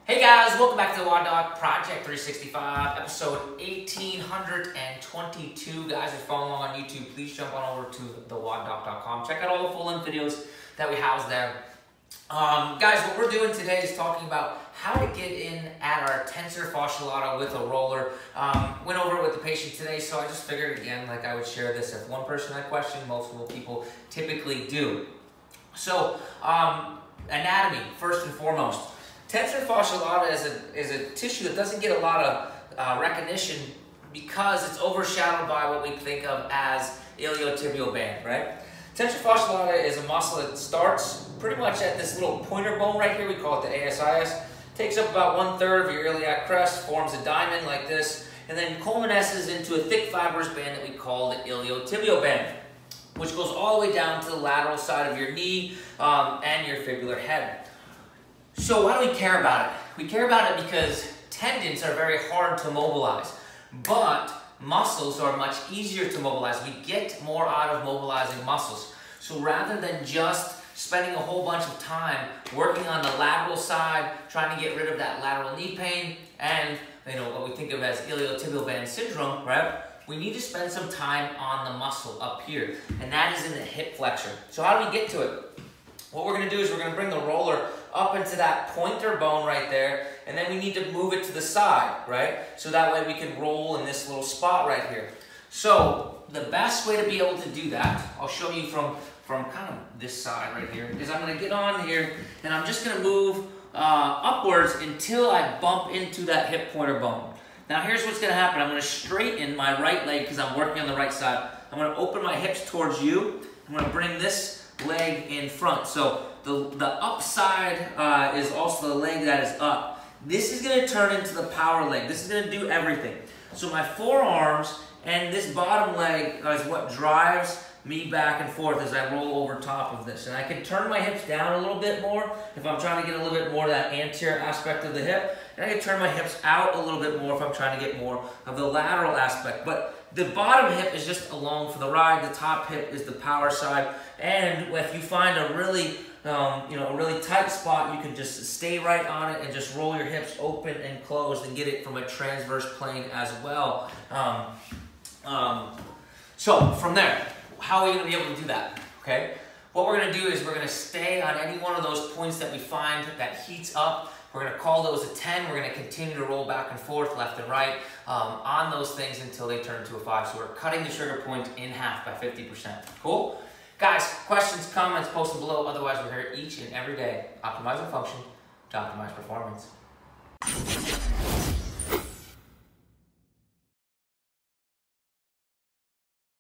Hey guys, welcome back to the WODdoc Project 365, episode 1822. Guys, if you're following along on YouTube, please jump on over to thewoddoc.com. Check out all the full-length videos that we house there. Guys, what we're doing today is talking about how to get in at our tensor fascia lata with a roller. Went over it with the patient today, so I just figured again, like I would share this. If one person had a question, multiple people typically do. So, anatomy, first and foremost. Tensor fascia lata is a tissue that doesn't get a lot of recognition because it's overshadowed by what we think of as iliotibial band, right? Tensor fascia lata is a muscle that starts pretty much at this little pointer bone right here. We call it the ASIS. Takes up about 1/3 of your iliac crest, forms a diamond like this, and then culminesces into a thick fibrous band that we call the iliotibial band, which goes all the way down to the lateral side of your knee and your fibular head. So why do we care about it? We care about it because tendons are very hard to mobilize, but muscles are much easier to mobilize. We get more out of mobilizing muscles. So rather than just spending a whole bunch of time working on the lateral side, trying to get rid of that lateral knee pain and what we think of as iliotibial band syndrome, right? We need to spend some time on the muscle up here, and that is in the hip flexor. So how do we get to it? What we're going to do is we're going to bring the roller up into that pointer bone right there, and then we need to move it to the side, right? So that way we can roll in this little spot right here. So the best way to be able to do that, I'll show you from kind of this side right here, is I'm going to get on here, and I'm just going to move upwards until I bump into that hip pointer bone. Now here's what's going to happen. I'm going to straighten my right leg because I'm working on the right side. I'm going to open my hips towards you. I'm going to bring this leg in front. So the upside is also the leg that is up. This is going to turn into the power leg. This is going to do everything. So my forearms and this bottom leg is what drives me back and forth as I roll over top of this. And I can turn my hips down a little bit more if I'm trying to get a little bit more of that anterior aspect of the hip. And I can turn my hips out a little bit more if I'm trying to get more of the lateral aspect. But the bottom hip is just along for the ride. The top hip is the power side. And if you find a really a really tight spot, you can just stay right on it and just roll your hips open and closed and get it from a transverse plane as well. So from there, how are we going to be able to do that? Okay, what we're going to do is we're going to stay on any one of those points that we find that heats up. We're going to call those a 10. We're going to continue to roll back and forth, left and right, on those things until they turn to a 5. So we're cutting the trigger point in half by 50%. Cool? Guys, questions, comments, post them below. Otherwise, we're here each and every day, optimizing function to optimize performance.